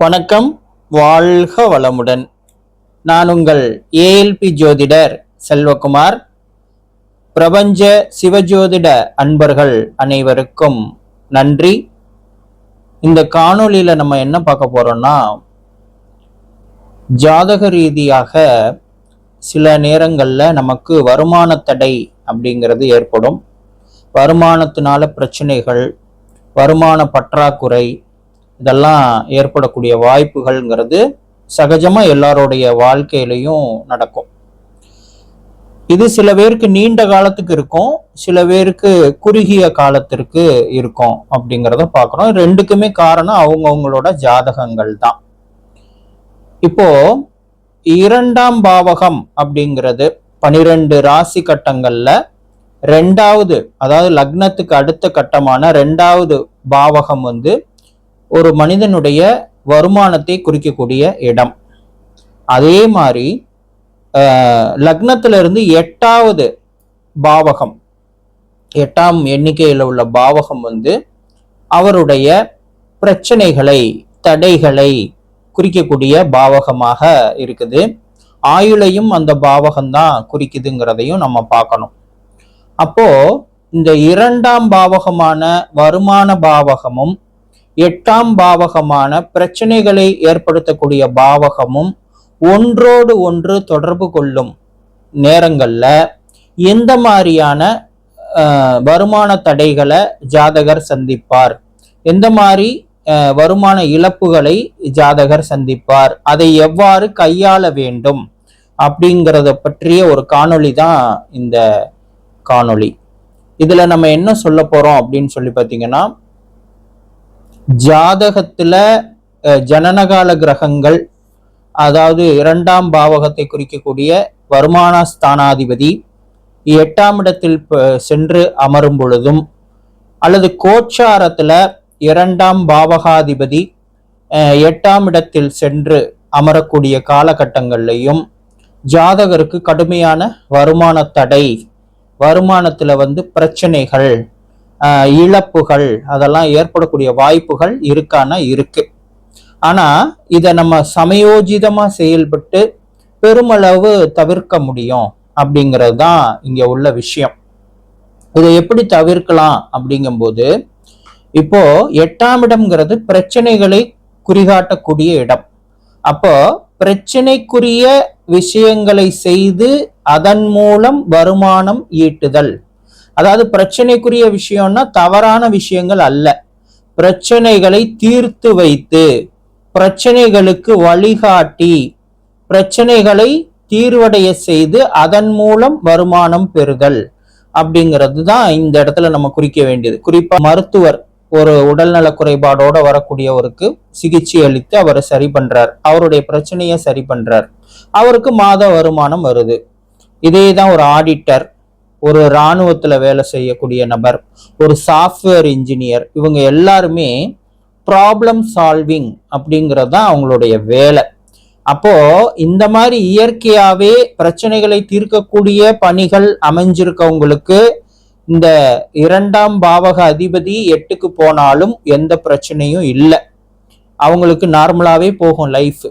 வணக்கம், வாழ்க வளமுடன். நான் உங்கள் ஏஎல்பி ஜோதிடர் செல்வகுமார். பிரபஞ்ச சிவஜோதிட அன்பர்கள் அனைவருக்கும் நன்றி. இந்த காணொளியில நம்ம என்ன பார்க்க போறோம்னா, ஜாதக ரீதியாக சில நேரங்கள்ல நமக்கு வருமான தடை அப்படிங்கிறது ஏற்படும். வருமானத்தினால பிரச்சனைகள், வருமான பற்றாக்குறை இதெல்லாம் ஏற்படக்கூடிய வாய்ப்புகள்ங்கிறது சகஜமா எல்லாருடைய வாழ்க்கையிலையும் நடக்கும். இது சில பேருக்கு நீண்ட காலத்துக்கு இருக்கும், சில பேருக்கு குறுகிய காலத்திற்கு இருக்கும் அப்படிங்கிறத பார்க்குறோம். ரெண்டுக்குமே காரணம் அவங்கவுங்களோட ஜாதகங்கள் தான். இப்போ 2ஆம் பாவகம் அப்படிங்கிறது 12 ராசி கட்டங்கள்ல ரெண்டாவது, அதாவது லக்னத்துக்கு அடுத்த கட்டமான 2ஆவது பாவகம் ஒரு மனிதனுடைய வருமானத்தை குறிக்கக்கூடிய இடம். அதே மாதிரி லக்னத்திலிருந்து 8ஆவது பாவகம், 8ஆம் எண்ணிக்கையில் உள்ள பாவகம் அவருடைய பிரச்சனைகளை, தடைகளை குறிக்கக்கூடிய பாவகமாக இருக்குது. ஆயுளையும் அந்த பாவகம்தான் குறிக்குதுங்கிறதையும் நம்ம பார்க்கணும். அப்போ இந்த 2ஆம் பாவகமான வருமான பாவகமும் 8ஆம் பாவகமான பிரச்சனைகளை ஏற்படுத்தக்கூடிய பாவகமும் ஒன்றோடு ஒன்று தொடர்பு கொள்ளும் நேரங்கள்ல எந்த மாதிரியான வருமான தடைகளை ஜாதகர் சந்திப்பார், எந்த மாதிரி வருமான இழப்புகளை ஜாதகர் சந்திப்பார், அதை எவ்வாறு கையாள வேண்டும் அப்படிங்கிறத பற்றிய ஒரு காணொளி தான் இந்த காணொளி. இதுல நம்ம என்ன சொல்ல போறோம் அப்படின்னு சொல்லி பார்த்தீங்கன்னா, ஜாதகத்துல ஜனனகால கிரகங்கள், அதாவது 2ஆம் பாவகத்தை குறிக்கக்கூடிய வருமான ஸ்தானாதிபதி 8ஆம் இடத்தில் சென்று அமரும் பொழுதும், அல்லது கோச்சாரத்துல 2ஆம் பாவகாதிபதி 8ஆம் இடத்தில் சென்று அமரக்கூடிய காலகட்டங்கள்லையும் ஜாதகருக்கு கடுமையான வருமான தடை, வருமானத்துல பிரச்சனைகள், இழப்புகள் அதெல்லாம் ஏற்படக்கூடிய வாய்ப்புகள் இருக்கு. ஆனா இதை நம்ம சமயோஜிதமா செயல்பட்டு பெருமளவு தவிர்க்க முடியும் அப்படிங்கிறது தான் இங்க உள்ள விஷயம். இதை எப்படி தவிர்க்கலாம் அப்படிங்கும்போது, இப்போ 8ஆம் இடம்ங்கிறது பிரச்சனைகளை குறிகாட்டக்கூடிய இடம். அப்போ பிரச்சனைக்குரிய விஷயங்களை செய்து அதன் மூலம் வருமானம் ஈட்டுதல். அதாவது பிரச்சனைக்குரிய விஷயம்னா தவறான விஷயங்கள் அல்ல, பிரச்சனைகளை தீர்த்து வைத்து, பிரச்சனைகளுக்கு வழிகாட்டி, பிரச்சனைகளை தீர்வடைய செய்து அதன் மூலம் வருமானம் பெறுதல் அப்படிங்கிறது தான் இந்த இடத்துல நம்ம குறிக்க வேண்டியது. குறிப்பா மருத்துவர் ஒரு உடல்நல குறைபாடோட வரக்கூடியவருக்கு சிகிச்சை அளித்து அவரை சரி பண்றார், அவருடைய பிரச்சனையை சரி பண்றார், அவருக்கு மாத வருமானம் வருது. இதே தான் ஒரு ஆடிட்டர், ஒரு இராணுவத்துல வேலை செய்யக்கூடிய நபர், ஒரு சாஃப்ட்வேர் இன்ஜினியர், இவங்க எல்லாருமே ப்ராப்ளம் சால்விங் அப்படிங்கிறது தான் அவங்களுடைய வேலை. அப்போ இந்த மாதிரி இயற்கையாவே பிரச்சனைகளை தீர்க்கக்கூடிய பணிகள் அமைஞ்சிருக்கவங்களுக்கு இந்த 2ஆம் பாவக அதிபதி 8க்கு போனாலும் எந்த பிரச்சனையும் இல்லை, அவங்களுக்கு நார்மலாவே போகும் லைஃப்.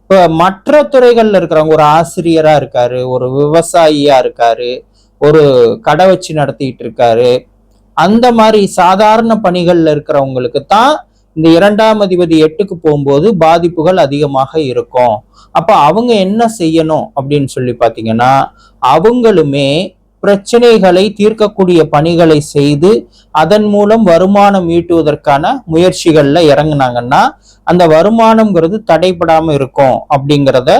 இப்போ மற்ற துறைகள்ல இருக்கிறவங்க, ஒரு ஆசிரியரா இருக்காரு, ஒரு விவசாயியா இருக்காரு, ஒரு கடை வச்சு நடத்திட்டு இருக்காரு, அந்த மாதிரி சாதாரண பணிகள்ல இருக்கிறவங்களுக்கு தான் இந்த 2ஆம் அதிபதி 8க்கு போகும்போது பாதிப்புகள் அதிகமாக இருக்கும். அப்ப அவங்க என்ன செய்யணும் அப்படின்னு சொல்லி பாத்தீங்கன்னா, அவங்களுமே பிரச்சனைகளை தீர்க்கக்கூடிய பணிகளை செய்து அதன் மூலம் வருமானம் ஈட்டுவதற்கான முயற்சிகள்ல இறங்குனாங்கன்னா அந்த வருமானம்ங்கிறது தடைபடாம இருக்கும் அப்படிங்கிறத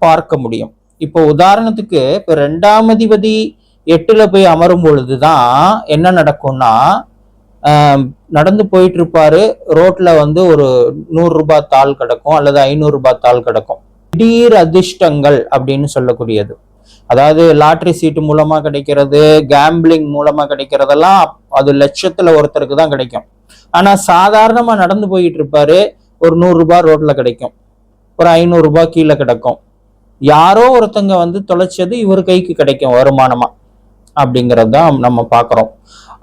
பார்க்க முடியும். இப்போ உதாரணத்துக்கு இப்ப 2ஆம் அதிபதி 8ல போய் அமரும் பொழுதுதான் என்ன நடக்கும்னா, நடந்து போயிட்டு இருப்பாரு, ரோட்ல ஒரு 100 ரூபாய் தாள் கிடக்கும் அல்லது 500 ரூபாய் தாள் கிடக்கும். திடீர் அதிர்ஷ்டங்கள் அப்படின்னு சொல்லக்கூடியது, அதாவது லாட்டரி சீட்டு மூலமா கிடைக்கிறது, கேம்பிளிங் மூலமா கிடைக்கிறதெல்லாம் அது லட்சத்துல ஒருத்தருக்கு தான் கிடைக்கும். ஆனா சாதாரணமா நடந்து போயிட்டு இருப்பாரு, ஒரு 100 ரூபாய் ரோட்ல கிடைக்கும், ஒரு 500 ரூபாய் கீழே கிடக்கும், யாரோ ஒருத்தங்க தொலைச்சது இவர் கைக்கு கிடைக்கும் வருமானமா அப்படிங்கிறது தான் நம்ம பார்க்குறோம்.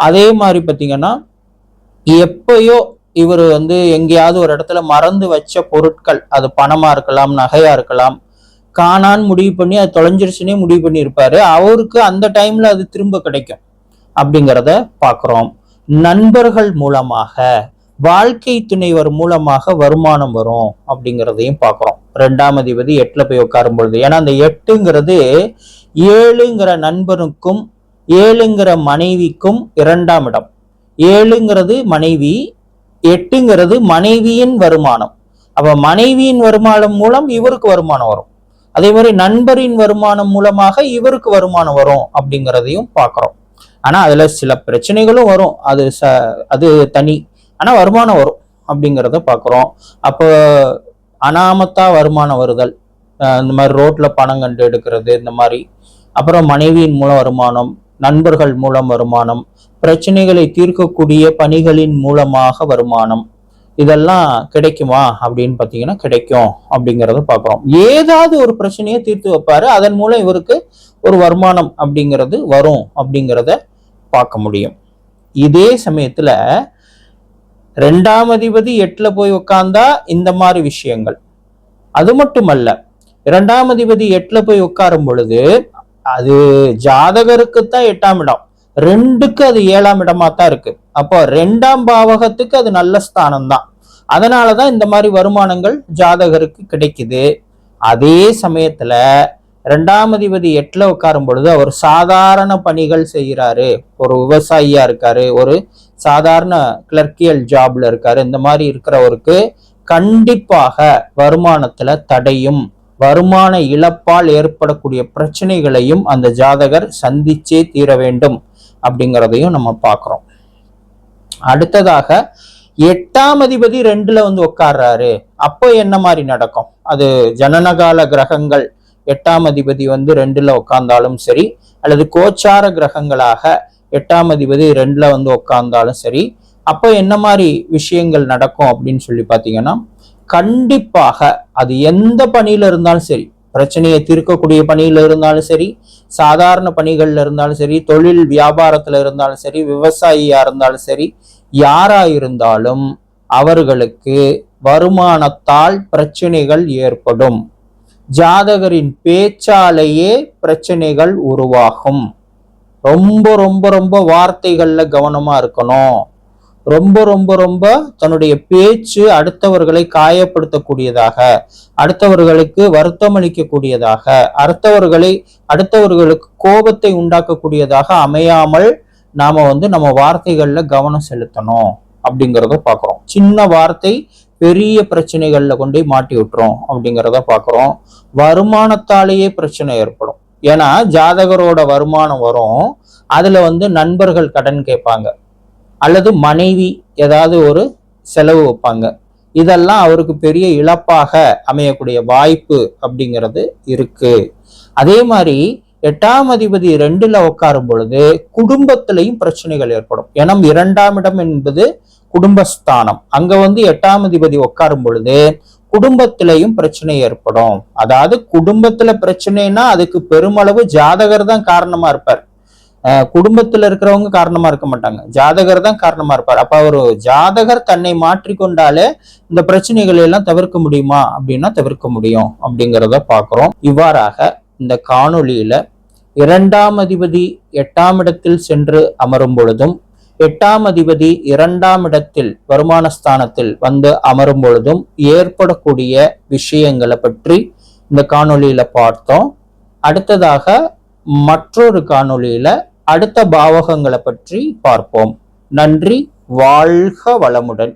அதே மாதிரி பார்த்தீங்கன்னா எப்பயோ இவர் வந்து எங்கேயாவது ஒரு இடத்துல மறந்து வச்ச பொருட்கள், அது பணமா இருக்கலாம், நகையா இருக்கலாம், காணான்னு முடிவு பண்ணி அது தொலைஞ்சிருச்சுன்னே முடிவு பண்ணி இருப்பாரு. அவருக்கு அந்த டைம்ல அது திரும்ப கிடைக்கும் அப்படிங்கிறத பாக்குறோம். நண்பர்கள் மூலமாக, வாழ்க்கை துணைவர் மூலமாக வருமானம் வரும் அப்படிங்கிறதையும் பாக்குறோம். 2ஆம் அதிபதி 8ல போய் உட்காரும் பொழுது, ஏன்னா அந்த 8ங்கிறது 7ங்கிற நண்பனுக்கும் 7ங்கிற மனைவிக்கும் 2ஆம் இடம். 7ங்கிறது மனைவி, 8ங்கிறது மனைவியின் வருமானம். அப்ப மனைவியின் வருமானம் மூலம் இவருக்கு வருமானம் வரும். அதே மாதிரி நண்பரின் வருமானம் மூலமாக இவருக்கு வருமானம் வரும் அப்படிங்கிறதையும் பார்க்கிறோம். ஆனா அதுல சில பிரச்சனைகளும் வரும், அது தனி. ஆனா வருமானம் வரும் அப்படிங்கிறத பார்க்கிறோம். அப்போ அனாமத்தா வருமானம் வருதல், இந்த மாதிரி ரோட்ல பணம் கண்டு எடுக்கிறது, இந்த மாதிரி. அப்புறம் மனைவியின் மூலம் வருமானம், நண்பர்கள் மூலம் வருமானம், பிரச்சனைகளை தீர்க்கக்கூடிய பணிகளின் மூலமாக வருமானம், இதெல்லாம் கிடைக்குமா அப்படின்னு பார்த்தீங்கன்னா கிடைக்கும் அப்படிங்கிறத பார்க்குறோம். ஏதாவது ஒரு பிரச்சனையை தீர்த்து வைப்பாரு, அதன் மூலம் இவருக்கு ஒரு வருமானம் அப்படிங்கிறது வரும் அப்படிங்கிறத பார்க்க முடியும். இதே சமயத்துல 2ஆம் அதிபதி 8ல போய் உட்கார்ந்தா இந்த மாதிரி விஷயங்கள். அது மட்டுமல்ல, 2ஆம் அதிபதி 8ல போய் உட்காரும் பொழுது அது ஜாதகருக்குத்தான் 8ஆம் இடம், 2க்கு அது 7ஆம் இடமா தான் இருக்கு. அப்போ 2ஆம் பாவகத்துக்கு அது நல்ல ஸ்தானம் தான். அதனாலதான் இந்த மாதிரி வருமானங்கள் ஜாதகருக்கு கிடைக்குது. அதே சமயத்துல 2ஆம் அதிபதி 8ல உட்காரும் பொழுது அவர் சாதாரண பணிகள் செய்கிறாரு, ஒரு விவசாயியா இருக்காரு, ஒரு சாதாரண கிளர்க்கியல் ஜாப்ல இருக்காரு, இந்த மாதிரி இருக்கிறவருக்கு கண்டிப்பாக வருமானத்துல தடையும், வருமான இழப்பால் ஏற்படக்கூடிய பிரச்சனைகளையும் அந்த ஜாதகர் சந்திச்சே தீர வேண்டும் அப்படிங்கிறதையும் நம்ம பார்க்கிறோம். அடுத்ததாக 8ஆம் அதிபதி 2ல வந்து உட்கார்றாரு, அப்போ என்ன மாதிரி நடக்கும்? அது ஜனனகால கிரகங்கள் 8ஆம் அதிபதி வந்து 2ல உட்கார்ந்தாலும் சரி, அல்லது கோச்சார கிரகங்களாக 8ஆம் அதிபதி 2ல வந்து உட்கார்ந்தாலும் சரி, அப்போ என்ன மாதிரி விஷயங்கள் நடக்கும் அப்படின்னு சொல்லி பார்த்தீங்கன்னா, கண்டிப்பாக அது எந்த பணியில இருந்தாலும் சரி, பிரச்சனையை தீர்க்கக்கூடிய பணியில இருந்தாலும் சரி, சாதாரண பணிகள்ல இருந்தாலும் சரி, தொழில் வியாபாரத்துல இருந்தாலும் சரி, விவசாயியா இருந்தாலும் சரி, யாரா இருந்தாலும் அவர்களுக்கு வருமானத்தால் பிரச்சனைகள் ஏற்படும். ஜாதகரின் பேச்சாலேயே பிரச்சனைகள் உருவாகும். ரொம்ப ரொம்ப ரொம்ப வார்த்தைகள்ல கவனமா இருக்கணும். ரொம்ப ரொம்ப ரொம்ப தன்னுடைய பேச்சு அடுத்தவர்களை காயப்படுத்தக்கூடியதாக, அடுத்தவர்களுக்கு வருத்தம் அளிக்கக்கூடியதாக, அடுத்தவர்களுக்கு கோபத்தை உண்டாக்கக்கூடியதாக அமையாமல் நாம வந்து நம்ம வார்த்தைகள்ல கவனம் செலுத்தணும் அப்படிங்கிறத பாக்குறோம். சின்ன வார்த்தை பெரிய பிரச்சனைகள்ல கொண்டு மாட்டி விட்டுரும் அப்படிங்கிறத பாக்குறோம். வருமானத்தாலேயே பிரச்சனை ஏற்படும். ஏன்னா ஜாதகரோட வருமானம் வரும், அதுல வந்து நண்பர்கள் கடன் கேட்பாங்க, அல்லது மனைவி ஏதாவது ஒரு செலவு வைப்பாங்க. இதெல்லாம் அவருக்கு பெரிய இழப்பாக அமையக்கூடிய வாய்ப்பு அப்படிங்கிறது இருக்கு. அதே மாதிரி 8ஆம் அதிபதி 2ல உட்காரும் பொழுது குடும்பத்திலையும் பிரச்சனைகள் ஏற்படும். ஏன்னா 2ஆம் இடம் என்பது குடும்பஸ்தானம். அங்க வந்து 8ஆம் அதிபதி உட்காரும் பொழுது குடும்பத்திலையும் பிரச்சனை ஏற்படும். அதாவது குடும்பத்துல பிரச்சனைனா அதுக்கு பெருமளவு ஜாதகர் தான் காரணமா இருப்பார். குடும்பத்துல இருக்கிறவங்க காரணமா இருக்க மாட்டாங்க, ஜாதகர் தான் காரணமா இருப்பார். அப்ப ஒரு ஜாதகர் தன்னை மாற்றிக்கொண்டாலே இந்த பிரச்சனைகளை எல்லாம் தவிர்க்க முடியுமா அப்படின்னா தவிர்க்க முடியும் அப்படிங்கிறத பாக்குறோம். இவ்வாறாக இந்த காணொளியில 2ஆம் அதிபதி 8ஆம் இடத்தில் சென்று அமரும் பொழுதும், 8ஆம் அதிபதி 2ஆம் இடத்தில் வருமானஸ்தானத்தில் வந்து அமரும் பொழுதும் ஏற்படக்கூடிய விஷயங்களை பற்றி இந்த காணொளியில பார்த்தோம். அடுத்ததாக மற்றொரு காணொளியில அடுத்த பாவகங்களை பற்றி பார்ப்போம். நன்றி. வாழ்க வளமுடன்.